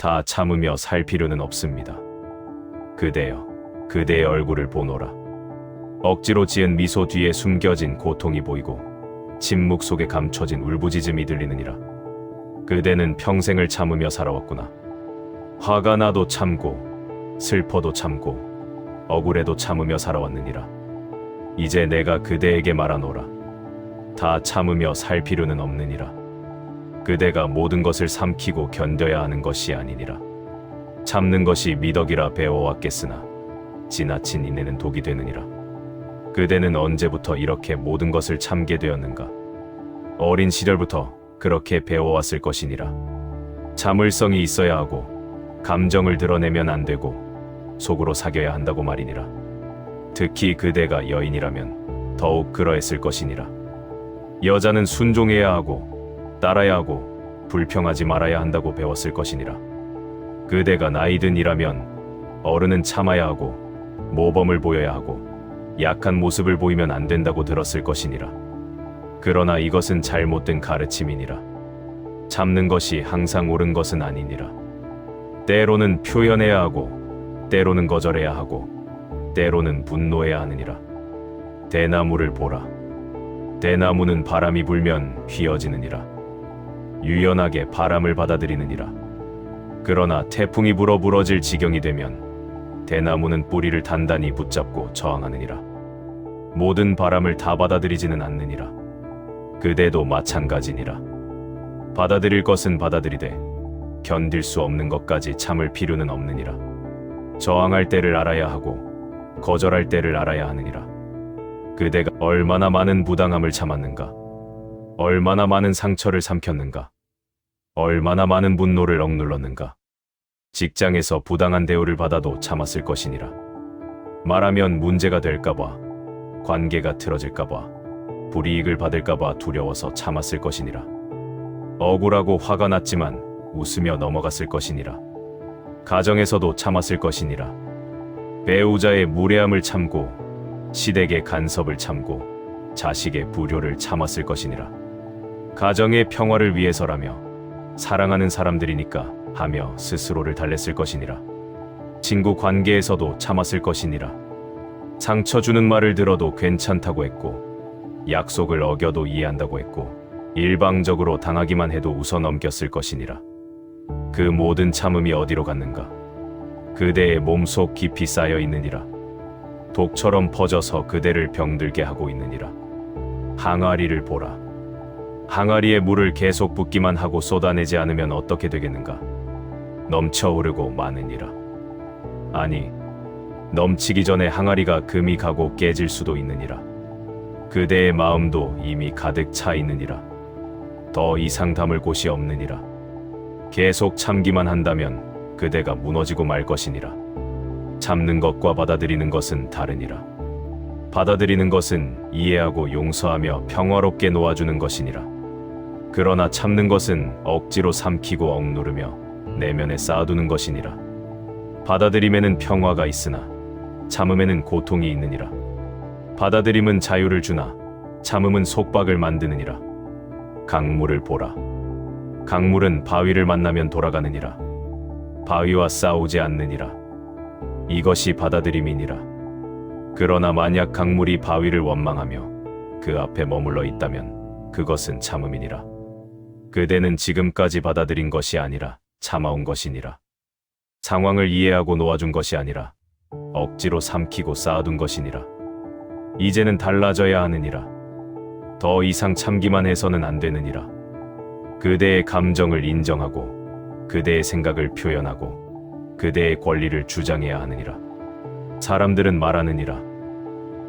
다 참으며 살 필요는 없습니다. 그대여, 그대의 얼굴을 보노라. 억지로 지은 미소 뒤에 숨겨진 고통이 보이고 침묵 속에 감춰진 울부짖음이 들리느니라. 그대는 평생을 참으며 살아왔구나. 화가 나도 참고 슬퍼도 참고 억울해도 참으며 살아왔느니라. 이제 내가 그대에게 말하노라. 다 참으며 살 필요는 없느니라. 그대가 모든 것을 삼키고 견뎌야 하는 것이 아니니라. 참는 것이 미덕이라 배워왔겠으나 지나친 인내는 독이 되느니라. 그대는 언제부터 이렇게 모든 것을 참게 되었는가? 어린 시절부터 그렇게 배워왔을 것이니라. 참을성이 있어야 하고 감정을 드러내면 안 되고 속으로 사겨야 한다고 말이니라. 특히 그대가 여인이라면 더욱 그러했을 것이니라. 여자는 순종해야 하고 따라야 하고 불평하지 말아야 한다고 배웠을 것이니라. 그대가 나이든이라면 어른은 참아야 하고 모범을 보여야 하고 약한 모습을 보이면 안 된다고 들었을 것이니라. 그러나 이것은 잘못된 가르침이니라. 참는 것이 항상 옳은 것은 아니니라. 때로는 표현해야 하고 때로는 거절해야 하고 때로는 분노해야 하느니라. 대나무를 보라. 대나무는 바람이 불면 휘어지느니라. 유연하게 바람을 받아들이느니라. 그러나 태풍이 불어 부러질 지경이 되면 대나무는 뿌리를 단단히 붙잡고 저항하느니라. 모든 바람을 다 받아들이지는 않느니라. 그대도 마찬가지니라. 받아들일 것은 받아들이되 견딜 수 없는 것까지 참을 필요는 없느니라. 저항할 때를 알아야 하고 거절할 때를 알아야 하느니라. 그대가 얼마나 많은 부당함을 참았는가? 얼마나 많은 상처를 삼켰는가? 얼마나 많은 분노를 억눌렀는가? 직장에서 부당한 대우를 받아도 참았을 것이니라. 말하면 문제가 될까봐, 관계가 틀어질까봐, 불이익을 받을까봐 두려워서 참았을 것이니라. 억울하고 화가 났지만 웃으며 넘어갔을 것이니라. 가정에서도 참았을 것이니라. 배우자의 무례함을 참고 시댁의 간섭을 참고 자식의 불효를 참았을 것이니라. 가정의 평화를 위해서라며 사랑하는 사람들이니까 하며 스스로를 달랬을 것이니라. 친구 관계에서도 참았을 것이니라. 상처 주는 말을 들어도 괜찮다고 했고 약속을 어겨도 이해한다고 했고 일방적으로 당하기만 해도 웃어 넘겼을 것이니라. 그 모든 참음이 어디로 갔는가? 그대의 몸속 깊이 쌓여 있느니라. 독처럼 퍼져서 그대를 병들게 하고 있느니라. 항아리를 보라. 항아리에 물을 계속 붓기만 하고 쏟아내지 않으면 어떻게 되겠는가? 넘쳐오르고 마느니라. 아니, 넘치기 전에 항아리가 금이 가고 깨질 수도 있느니라. 그대의 마음도 이미 가득 차 있느니라. 더 이상 담을 곳이 없느니라. 계속 참기만 한다면 그대가 무너지고 말 것이니라. 참는 것과 받아들이는 것은 다르니라. 받아들이는 것은 이해하고 용서하며 평화롭게 놓아주는 것이니라. 그러나 참는 것은 억지로 삼키고 억누르며 내면에 쌓아두는 것이니라. 받아들임에는 평화가 있으나 참음에는 고통이 있느니라. 받아들임은 자유를 주나 참음은 속박을 만드느니라. 강물을 보라. 강물은 바위를 만나면 돌아가느니라. 바위와 싸우지 않느니라. 이것이 받아들임이니라. 그러나 만약 강물이 바위를 원망하며 그 앞에 머물러 있다면 그것은 참음이니라. 그대는 지금까지 받아들인 것이 아니라 참아온 것이니라. 상황을 이해하고 놓아준 것이 아니라 억지로 삼키고 쌓아둔 것이니라. 이제는 달라져야 하느니라. 더 이상 참기만 해서는 안 되느니라. 그대의 감정을 인정하고 그대의 생각을 표현하고 그대의 권리를 주장해야 하느니라. 사람들은 말하느니라.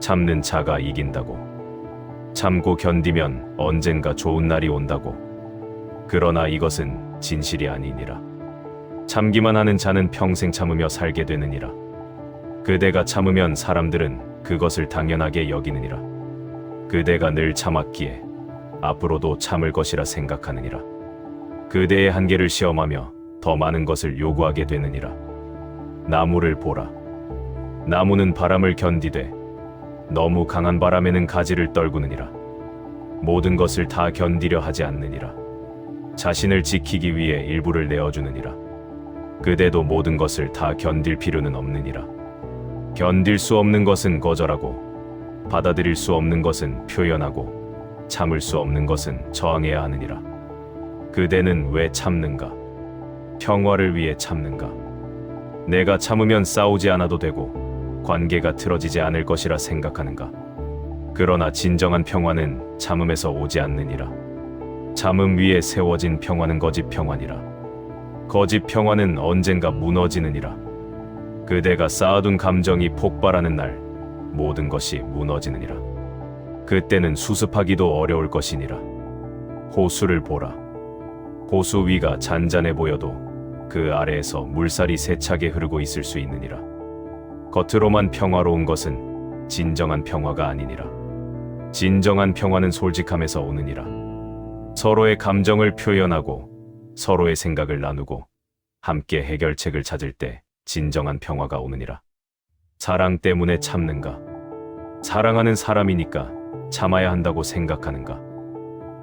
참는 자가 이긴다고. 참고 견디면 언젠가 좋은 날이 온다고. 그러나 이것은 진실이 아니니라. 참기만 하는 자는 평생 참으며 살게 되느니라. 그대가 참으면 사람들은 그것을 당연하게 여기느니라. 그대가 늘 참았기에 앞으로도 참을 것이라 생각하느니라. 그대의 한계를 시험하며 더 많은 것을 요구하게 되느니라. 나무를 보라. 나무는 바람을 견디되 너무 강한 바람에는 가지를 떨구느니라. 모든 것을 다 견디려 하지 않느니라. 자신을 지키기 위해 일부를 내어주느니라. 그대도 모든 것을 다 견딜 필요는 없느니라. 견딜 수 없는 것은 거절하고, 받아들일 수 없는 것은 표현하고, 참을 수 없는 것은 저항해야 하느니라. 그대는 왜 참는가? 평화를 위해 참는가? 내가 참으면 싸우지 않아도 되고 관계가 틀어지지 않을 것이라 생각하는가? 그러나 진정한 평화는 참음에서 오지 않느니라. 참음 위에 세워진 평화는 거짓 평화니라. 거짓 평화는 언젠가 무너지느니라. 그대가 쌓아둔 감정이 폭발하는 날 모든 것이 무너지느니라. 그때는 수습하기도 어려울 것이니라. 호수를 보라. 호수 위가 잔잔해 보여도 그 아래에서 물살이 세차게 흐르고 있을 수 있느니라. 겉으로만 평화로운 것은 진정한 평화가 아니니라. 진정한 평화는 솔직함에서 오느니라. 서로의 감정을 표현하고 서로의 생각을 나누고 함께 해결책을 찾을 때 진정한 평화가 오느니라. 사랑 때문에 참는가? 사랑하는 사람이니까 참아야 한다고 생각하는가?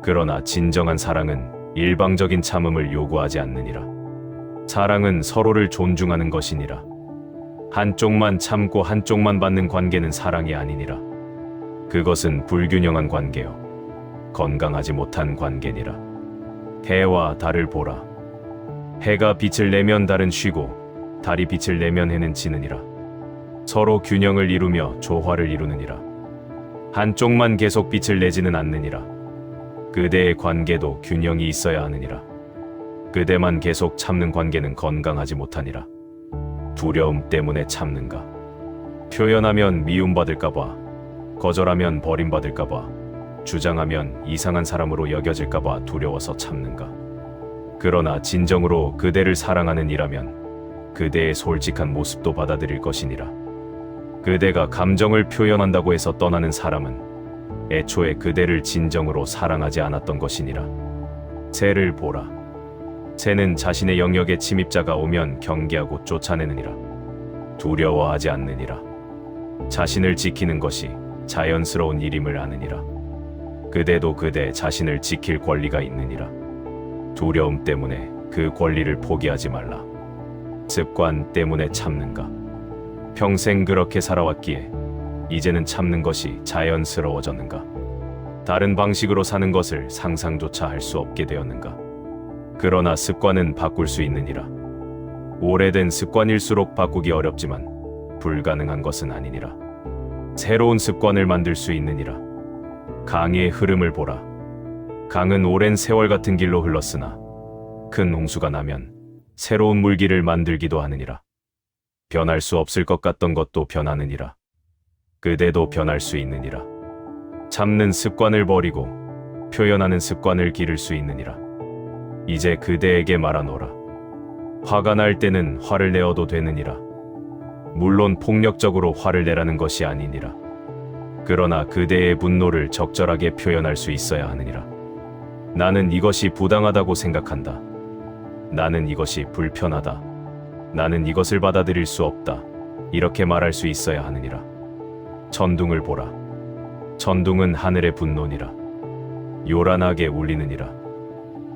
그러나 진정한 사랑은 일방적인 참음을 요구하지 않느니라. 사랑은 서로를 존중하는 것이니라. 한쪽만 참고 한쪽만 받는 관계는 사랑이 아니니라. 그것은 불균형한 관계요, 건강하지 못한 관계니라. 해와 달을 보라. 해가 빛을 내면 달은 쉬고 달이 빛을 내면 해는 지느니라. 서로 균형을 이루며 조화를 이루느니라. 한쪽만 계속 빛을 내지는 않느니라. 그대의 관계도 균형이 있어야 하느니라. 그대만 계속 참는 관계는 건강하지 못하니라. 두려움 때문에 참는가? 표현하면 미움받을까봐, 거절하면 버림받을까봐, 주장하면 이상한 사람으로 여겨질까봐 두려워서 참는가? 그러나 진정으로 그대를 사랑하는 이라면 그대의 솔직한 모습도 받아들일 것이니라. 그대가 감정을 표현한다고 해서 떠나는 사람은 애초에 그대를 진정으로 사랑하지 않았던 것이니라. 새를 보라. 새는 자신의 영역에 침입자가 오면 경계하고 쫓아내느니라. 두려워하지 않느니라. 자신을 지키는 것이 자연스러운 일임을 아느니라. 그대도 그대 자신을 지킬 권리가 있느니라. 두려움 때문에 그 권리를 포기하지 말라. 습관 때문에 참는가? 평생 그렇게 살아왔기에 이제는 참는 것이 자연스러워졌는가? 다른 방식으로 사는 것을 상상조차 할 수 없게 되었는가? 그러나 습관은 바꿀 수 있느니라. 오래된 습관일수록 바꾸기 어렵지만 불가능한 것은 아니니라. 새로운 습관을 만들 수 있느니라. 강의 흐름을 보라. 강은 오랜 세월 같은 길로 흘렀으나 큰 홍수가 나면 새로운 물길을 만들기도 하느니라. 변할 수 없을 것 같던 것도 변하느니라. 그대도 변할 수 있느니라. 참는 습관을 버리고 표현하는 습관을 기를 수 있느니라. 이제 그대에게 말하노라. 화가 날 때는 화를 내어도 되느니라. 물론 폭력적으로 화를 내라는 것이 아니니라. 그러나 그대의 분노를 적절하게 표현할 수 있어야 하느니라. 나는 이것이 부당하다고 생각한다. 나는 이것이 불편하다. 나는 이것을 받아들일 수 없다. 이렇게 말할 수 있어야 하느니라. 천둥을 보라. 천둥은 하늘의 분노니라. 요란하게 울리느니라.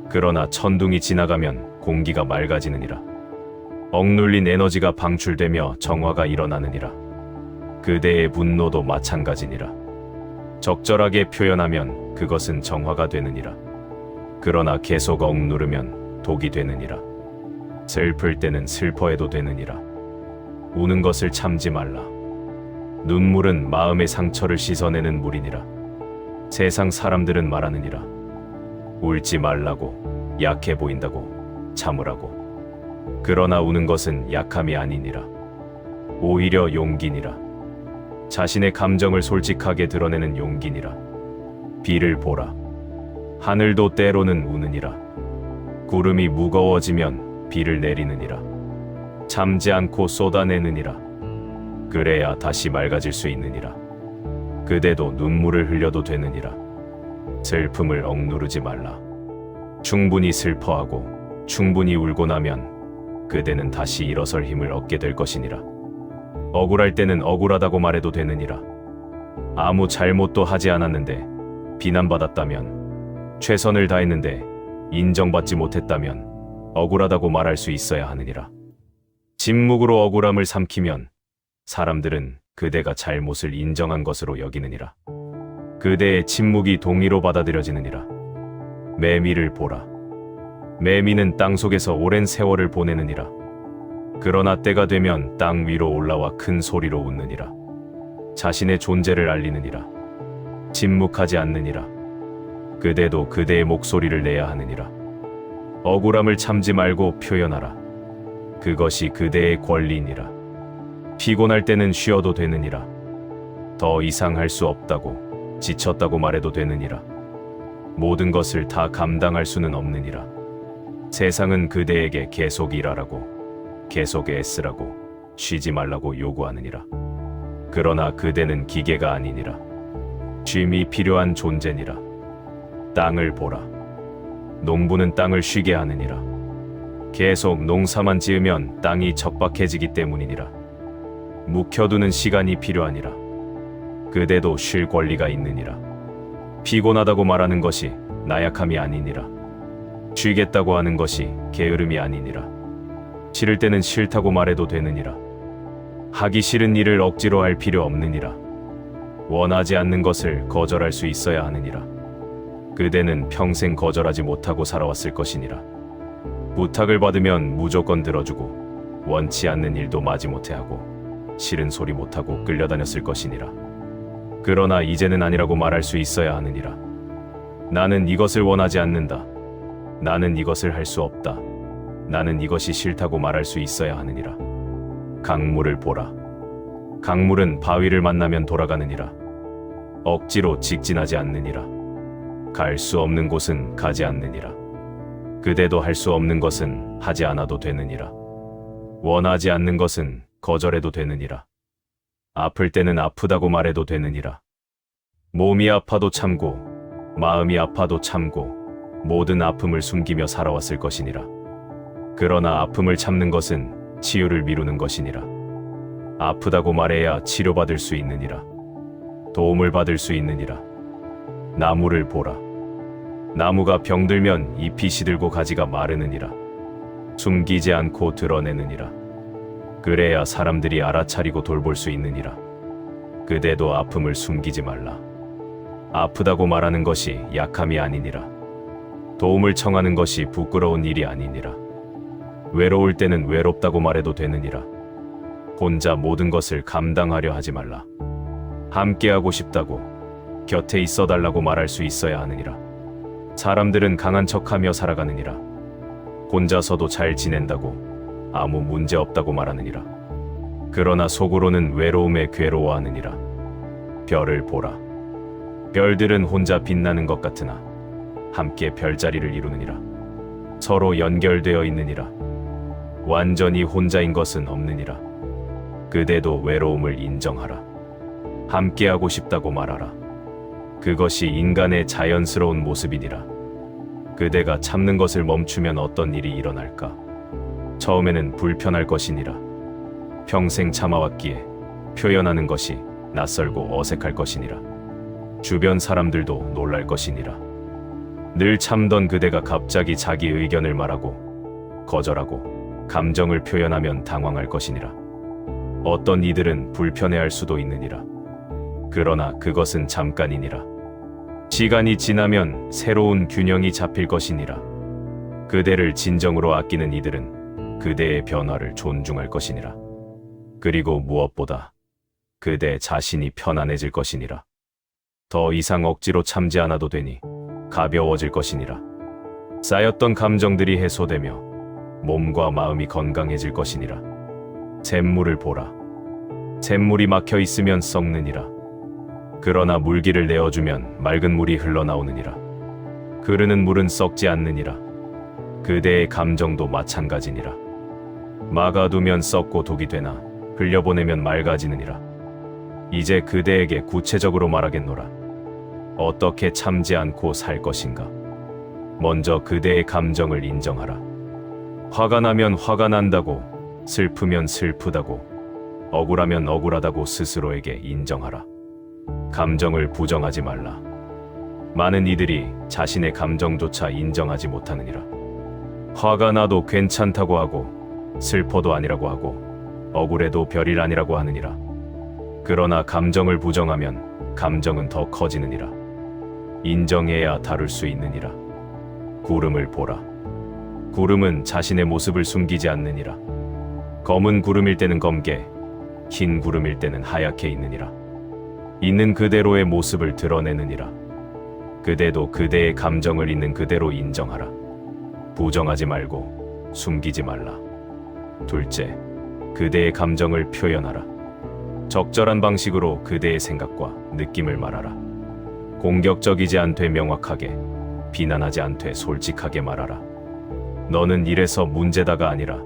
그러나 천둥이 지나가면 공기가 맑아지느니라. 억눌린 에너지가 방출되며 정화가 일어나느니라. 그대의 분노도 마찬가지니라. 적절하게 표현하면 그것은 정화가 되느니라. 그러나 계속 억누르면 독이 되느니라. 슬플 때는 슬퍼해도 되느니라. 우는 것을 참지 말라. 눈물은 마음의 상처를 씻어내는 물이니라. 세상 사람들은 말하느니라. 울지 말라고, 약해 보인다고, 참으라고. 그러나 우는 것은 약함이 아니니라. 오히려 용기니라. 자신의 감정을 솔직하게 드러내는 용기니라. 비를 보라. 하늘도 때로는 우느니라. 구름이 무거워지면 비를 내리느니라. 참지 않고 쏟아내느니라. 그래야 다시 맑아질 수 있느니라. 그대도 눈물을 흘려도 되느니라. 슬픔을 억누르지 말라. 충분히 슬퍼하고 충분히 울고 나면 그대는 다시 일어설 힘을 얻게 될 것이니라. 억울할 때는 억울하다고 말해도 되느니라. 아무 잘못도 하지 않았는데 비난받았다면, 최선을 다했는데 인정받지 못했다면 억울하다고 말할 수 있어야 하느니라. 침묵으로 억울함을 삼키면 사람들은 그대가 잘못을 인정한 것으로 여기느니라. 그대의 침묵이 동의로 받아들여지느니라. 매미를 보라. 매미는 땅속에서 오랜 세월을 보내느니라. 그러나 때가 되면 땅 위로 올라와 큰 소리로 웃느니라. 자신의 존재를 알리느니라. 침묵하지 않느니라. 그대도 그대의 목소리를 내야 하느니라. 억울함을 참지 말고 표현하라. 그것이 그대의 권리니라. 피곤할 때는 쉬어도 되느니라. 더 이상 할 수 없다고, 지쳤다고 말해도 되느니라. 모든 것을 다 감당할 수는 없느니라. 세상은 그대에게 계속 일하라고, 계속 애쓰라고, 쉬지 말라고 요구하느니라. 그러나 그대는 기계가 아니니라. 쉼이 필요한 존재니라. 땅을 보라. 농부는 땅을 쉬게 하느니라. 계속 농사만 지으면 땅이 척박해지기 때문이니라. 묵혀두는 시간이 필요하니라. 그대도 쉴 권리가 있느니라. 피곤하다고 말하는 것이 나약함이 아니니라. 쉬겠다고 하는 것이 게으름이 아니니라. 싫을 때는 싫다고 말해도 되느니라. 하기 싫은 일을 억지로 할 필요 없느니라. 원하지 않는 것을 거절할 수 있어야 하느니라. 그대는 평생 거절하지 못하고 살아왔을 것이니라. 부탁을 받으면 무조건 들어주고, 원치 않는 일도 마지못해 하고, 싫은 소리 못하고 끌려다녔을 것이니라. 그러나 이제는 아니라고 말할 수 있어야 하느니라. 나는 이것을 원하지 않는다. 나는 이것을 할 수 없다. 나는 이것이 싫다고 말할 수 있어야 하느니라. 강물을 보라. 강물은 바위를 만나면 돌아가느니라. 억지로 직진하지 않느니라. 갈 수 없는 곳은 가지 않느니라. 그대도 할 수 없는 것은 하지 않아도 되느니라. 원하지 않는 것은 거절해도 되느니라. 아플 때는 아프다고 말해도 되느니라. 몸이 아파도 참고, 마음이 아파도 참고, 모든 아픔을 숨기며 살아왔을 것이니라. 그러나 아픔을 참는 것은 치유를 미루는 것이니라. 아프다고 말해야 치료받을 수 있느니라. 도움을 받을 수 있느니라. 나무를 보라. 나무가 병들면 잎이 시들고 가지가 마르느니라. 숨기지 않고 드러내느니라. 그래야 사람들이 알아차리고 돌볼 수 있느니라. 그대도 아픔을 숨기지 말라. 아프다고 말하는 것이 약함이 아니니라. 도움을 청하는 것이 부끄러운 일이 아니니라. 외로울 때는 외롭다고 말해도 되느니라. 혼자 모든 것을 감당하려 하지 말라. 함께하고 싶다고, 곁에 있어달라고 말할 수 있어야 하느니라. 사람들은 강한 척하며 살아가느니라. 혼자서도 잘 지낸다고, 아무 문제 없다고 말하느니라. 그러나 속으로는 외로움에 괴로워하느니라. 별을 보라. 별들은 혼자 빛나는 것 같으나 함께 별자리를 이루느니라. 서로 연결되어 있느니라. 완전히 혼자인 것은 없느니라. 그대도 외로움을 인정하라. 함께하고 싶다고 말하라. 그것이 인간의 자연스러운 모습이니라. 그대가 참는 것을 멈추면 어떤 일이 일어날까? 처음에는 불편할 것이니라. 평생 참아왔기에 표현하는 것이 낯설고 어색할 것이니라. 주변 사람들도 놀랄 것이니라. 늘 참던 그대가 갑자기 자기 의견을 말하고 거절하고 감정을 표현하면 당황할 것이니라. 어떤 이들은 불편해할 수도 있느니라. 그러나 그것은 잠깐이니라. 시간이 지나면 새로운 균형이 잡힐 것이니라. 그대를 진정으로 아끼는 이들은 그대의 변화를 존중할 것이니라. 그리고 무엇보다 그대 자신이 편안해질 것이니라. 더 이상 억지로 참지 않아도 되니 가벼워질 것이니라. 쌓였던 감정들이 해소되며 몸과 마음이 건강해질 것이니라. 샘물을 보라. 샘물이 막혀 있으면 썩느니라. 그러나 물기를 내어주면 맑은 물이 흘러나오느니라. 흐르는 물은 썩지 않느니라. 그대의 감정도 마찬가지니라. 막아두면 썩고 독이 되나 흘려보내면 맑아지느니라. 이제 그대에게 구체적으로 말하겠노라. 어떻게 참지 않고 살 것인가? 먼저 그대의 감정을 인정하라. 화가 나면 화가 난다고, 슬프면 슬프다고, 억울하면 억울하다고 스스로에게 인정하라. 감정을 부정하지 말라. 많은 이들이 자신의 감정조차 인정하지 못하느니라. 화가 나도 괜찮다고 하고, 슬퍼도 아니라고 하고 억울해도 별일 아니라고 하느니라. 그러나 감정을 부정하면 감정은 더 커지느니라. 인정해야 다룰 수 있느니라. 구름을 보라. 구름은 자신의 모습을 숨기지 않느니라. 검은 구름일 때는 검게, 흰 구름일 때는 하얗게 있느니라. 있는 그대로의 모습을 드러내느니라. 그대도 그대의 감정을 있는 그대로 인정하라. 부정하지 말고 숨기지 말라. 둘째, 그대의 감정을 표현하라. 적절한 방식으로 그대의 생각과 느낌을 말하라. 공격적이지 않되 명확하게, 비난하지 않되 솔직하게 말하라. 너는 이래서 문제다가 아니라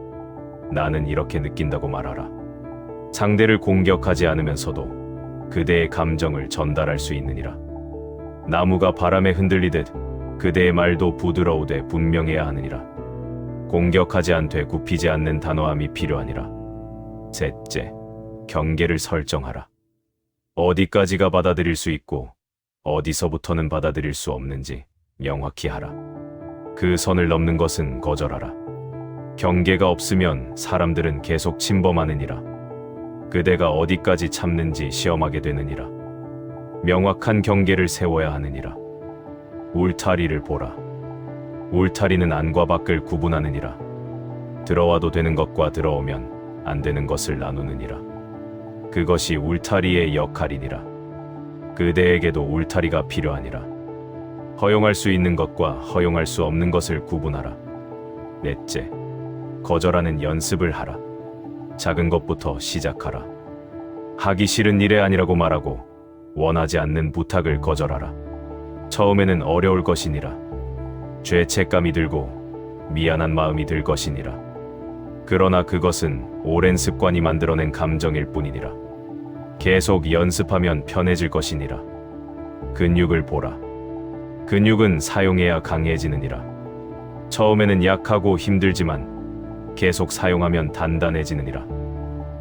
나는 이렇게 느낀다고 말하라. 상대를 공격하지 않으면서도 그대의 감정을 전달할 수 있느니라. 나무가 바람에 흔들리듯 그대의 말도 부드러우되 분명해야 하느니라. 공격하지 않되 굽히지 않는 단호함이 필요하니라. 셋째, 경계를 설정하라. 어디까지가 받아들일 수 있고 어디서부터는 받아들일 수 없는지 명확히 하라. 그 선을 넘는 것은 거절하라. 경계가 없으면 사람들은 계속 침범하느니라. 그대가 어디까지 참는지 시험하게 되느니라. 명확한 경계를 세워야 하느니라. 울타리를 보라. 울타리는 안과 밖을 구분하느니라. 들어와도 되는 것과 들어오면 안 되는 것을 나누느니라. 그것이 울타리의 역할이니라. 그대에게도 울타리가 필요하니라. 허용할 수 있는 것과 허용할 수 없는 것을 구분하라. 넷째, 거절하는 연습을 하라. 작은 것부터 시작하라. 하기 싫은 일이 아니라고 말하고 원하지 않는 부탁을 거절하라. 처음에는 어려울 것이니라. 죄책감이 들고 미안한 마음이 들 것이니라. 그러나 그것은 오랜 습관이 만들어낸 감정일 뿐이니라. 계속 연습하면 편해질 것이니라. 근육을 보라. 근육은 사용해야 강해지느니라. 처음에는 약하고 힘들지만 계속 사용하면 단단해지느니라.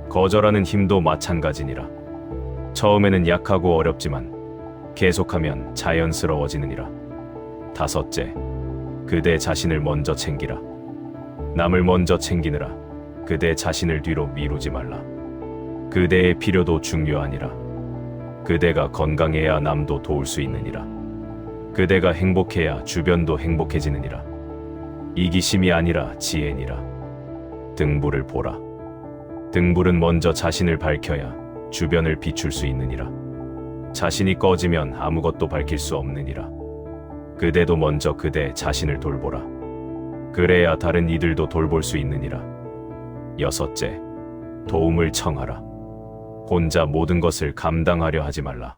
거절하는 힘도 마찬가지니라. 처음에는 약하고 어렵지만 계속하면 자연스러워지느니라. 다섯째, 그대 자신을 먼저 챙기라. 남을 먼저 챙기느라 그대 자신을 뒤로 미루지 말라. 그대의 필요도 중요하니라. 그대가 건강해야 남도 도울 수 있느니라. 그대가 행복해야 주변도 행복해지느니라. 이기심이 아니라 지혜니라. 등불을 보라. 등불은 먼저 자신을 밝혀야 주변을 비출 수 있느니라. 자신이 꺼지면 아무것도 밝힐 수 없느니라. 그대도 먼저 그대 자신을 돌보라. 그래야 다른 이들도 돌볼 수 있느니라. 여섯째, 도움을 청하라. 혼자 모든 것을 감당하려 하지 말라.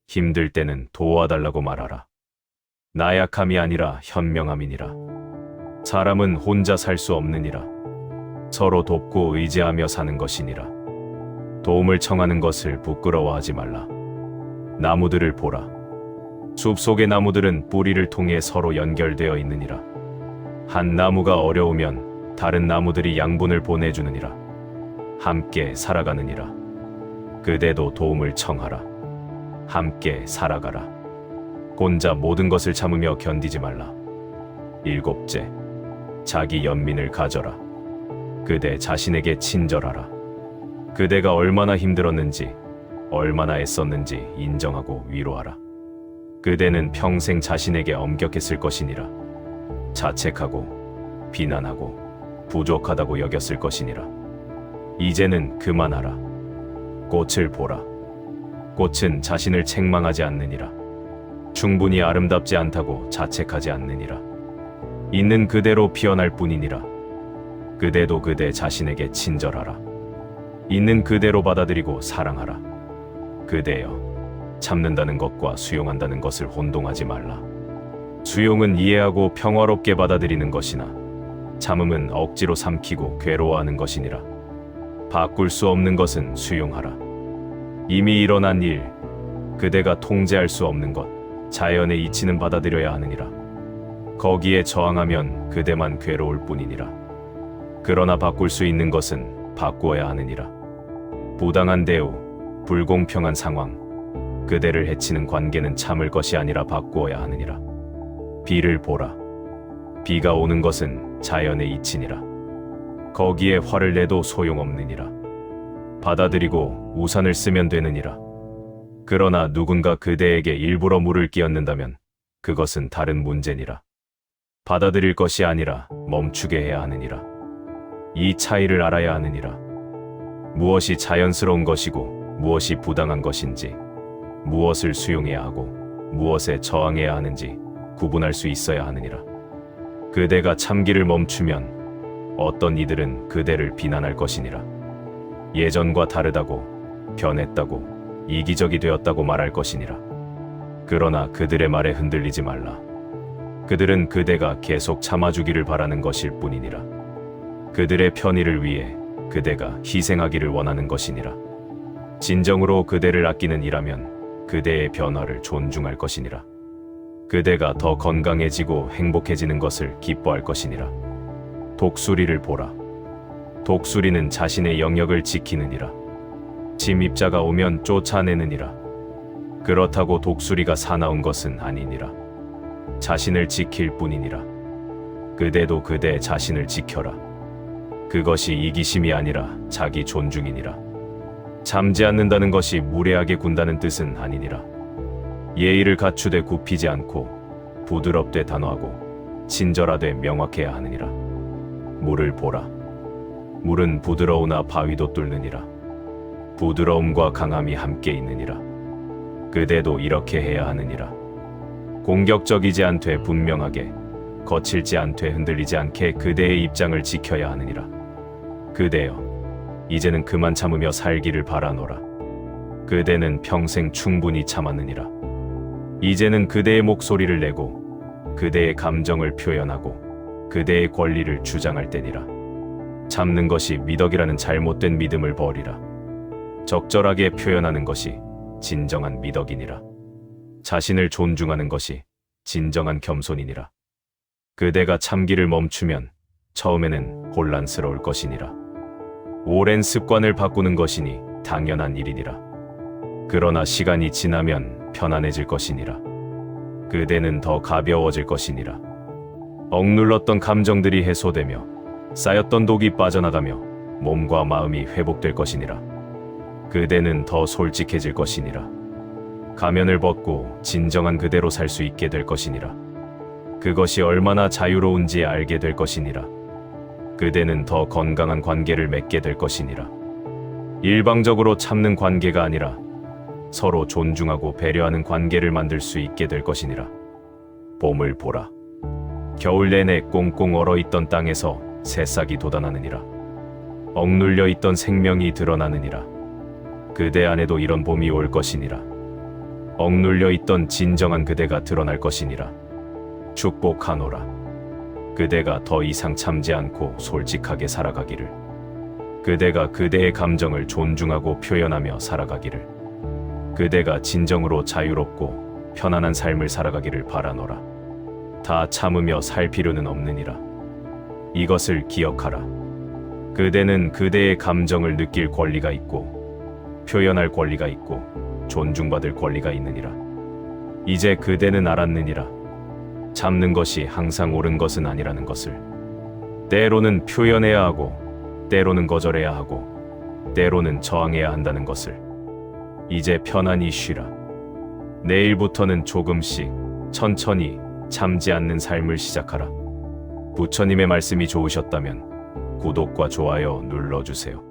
힘들 때는 도와달라고 말하라. 나약함이 아니라 현명함이니라. 사람은 혼자 살 수 없느니라. 서로 돕고 의지하며 사는 것이니라. 도움을 청하는 것을 부끄러워하지 말라. 나무들을 보라. 숲 속의 나무들은 뿌리를 통해 서로 연결되어 있느니라. 한 나무가 어려우면 다른 나무들이 양분을 보내주느니라. 함께 살아가느니라. 그대도 도움을 청하라. 함께 살아가라. 혼자 모든 것을 참으며 견디지 말라. 일곱째, 자기 연민을 가져라. 그대 자신에게 친절하라. 그대가 얼마나 힘들었는지, 얼마나 애썼는지 인정하고 위로하라. 그대는 평생 자신에게 엄격했을 것이니라. 자책하고 비난하고 부족하다고 여겼을 것이니라. 이제는 그만하라. 꽃을 보라. 꽃은 자신을 책망하지 않느니라. 충분히 아름답지 않다고 자책하지 않느니라. 있는 그대로 피어날 뿐이니라. 그대도 그대 자신에게 친절하라. 있는 그대로 받아들이고 사랑하라. 그대여, 참는다는 것과 수용한다는 것을 혼동하지 말라. 수용은 이해하고 평화롭게 받아들이는 것이나 참음은 억지로 삼키고 괴로워하는 것이니라. 바꿀 수 없는 것은 수용하라. 이미 일어난 일, 그대가 통제할 수 없는 것, 자연의 이치는 받아들여야 하느니라. 거기에 저항하면 그대만 괴로울 뿐이니라. 그러나 바꿀 수 있는 것은 바꾸어야 하느니라. 부당한 대우, 불공평한 상황, 그대를 해치는 관계는 참을 것이 아니라 바꾸어야 하느니라. 비를 보라. 비가 오는 것은 자연의 이치니라. 거기에 화를 내도 소용없느니라. 받아들이고 우산을 쓰면 되느니라. 그러나 누군가 그대에게 일부러 물을 끼얹는다면 그것은 다른 문제니라. 받아들일 것이 아니라 멈추게 해야 하느니라. 이 차이를 알아야 하느니라. 무엇이 자연스러운 것이고 무엇이 부당한 것인지, 무엇을 수용해야 하고 무엇에 저항해야 하는지 구분할 수 있어야 하느니라. 그대가 참기를 멈추면 어떤 이들은 그대를 비난할 것이니라. 예전과 다르다고, 변했다고, 이기적이 되었다고 말할 것이니라. 그러나 그들의 말에 흔들리지 말라. 그들은 그대가 계속 참아주기를 바라는 것일 뿐이니라. 그들의 편의를 위해 그대가 희생하기를 원하는 것이니라. 진정으로 그대를 아끼는 이라면 그대의 변화를 존중할 것이니라. 그대가 더 건강해지고 행복해지는 것을 기뻐할 것이니라. 독수리를 보라. 독수리는 자신의 영역을 지키느니라. 침입자가 오면 쫓아내느니라. 그렇다고 독수리가 사나운 것은 아니니라. 자신을 지킬 뿐이니라. 그대도 그대 자신을 지켜라. 그것이 이기심이 아니라 자기 존중이니라. 참지 않는다는 것이 무례하게 군다는 뜻은 아니니라. 예의를 갖추되 굽히지 않고 부드럽되 단호하고 친절하되 명확해야 하느니라. 물을 보라. 물은 부드러우나 바위도 뚫느니라. 부드러움과 강함이 함께 있느니라. 그대도 이렇게 해야 하느니라. 공격적이지 않되 분명하게, 거칠지 않되 흔들리지 않게 그대의 입장을 지켜야 하느니라. 그대여, 이제는 그만 참으며 살기를 바라노라. 그대는 평생 충분히 참았느니라. 이제는 그대의 목소리를 내고 그대의 감정을 표현하고 그대의 권리를 주장할 때니라. 참는 것이 미덕이라는 잘못된 믿음을 버리라. 적절하게 표현하는 것이 진정한 미덕이니라. 자신을 존중하는 것이 진정한 겸손이니라. 그대가 참기를 멈추면 처음에는 혼란스러울 것이니라. 오랜 습관을 바꾸는 것이니 당연한 일이니라. 그러나 시간이 지나면 편안해질 것이니라. 그대는 더 가벼워질 것이니라. 억눌렀던 감정들이 해소되며 쌓였던 독이 빠져나가며 몸과 마음이 회복될 것이니라. 그대는 더 솔직해질 것이니라. 가면을 벗고 진정한 그대로 살 수 있게 될 것이니라. 그것이 얼마나 자유로운지 알게 될 것이니라. 그대는 더 건강한 관계를 맺게 될 것이니라. 일방적으로 참는 관계가 아니라 서로 존중하고 배려하는 관계를 만들 수 있게 될 것이니라. 봄을 보라. 겨울 내내 꽁꽁 얼어있던 땅에서 새싹이 돋아나느니라. 억눌려 있던 생명이 드러나느니라. 그대 안에도 이런 봄이 올 것이니라. 억눌려 있던 진정한 그대가 드러날 것이니라. 축복하노라. 그대가 더 이상 참지 않고 솔직하게 살아가기를. 그대가 그대의 감정을 존중하고 표현하며 살아가기를. 그대가 진정으로 자유롭고 편안한 삶을 살아가기를 바라노라. 다 참으며 살 필요는 없느니라. 이것을 기억하라. 그대는 그대의 감정을 느낄 권리가 있고 표현할 권리가 있고 존중받을 권리가 있느니라. 이제 그대는 알았느니라. 참는 것이 항상 옳은 것은 아니라는 것을. 때로는 표현해야 하고 때로는 거절해야 하고 때로는 저항해야 한다는 것을. 이제 편안히 쉬라. 내일부터는 조금씩 천천히 참지 않는 삶을 시작하라. 부처님의 말씀이 좋으셨다면 구독과 좋아요 눌러주세요.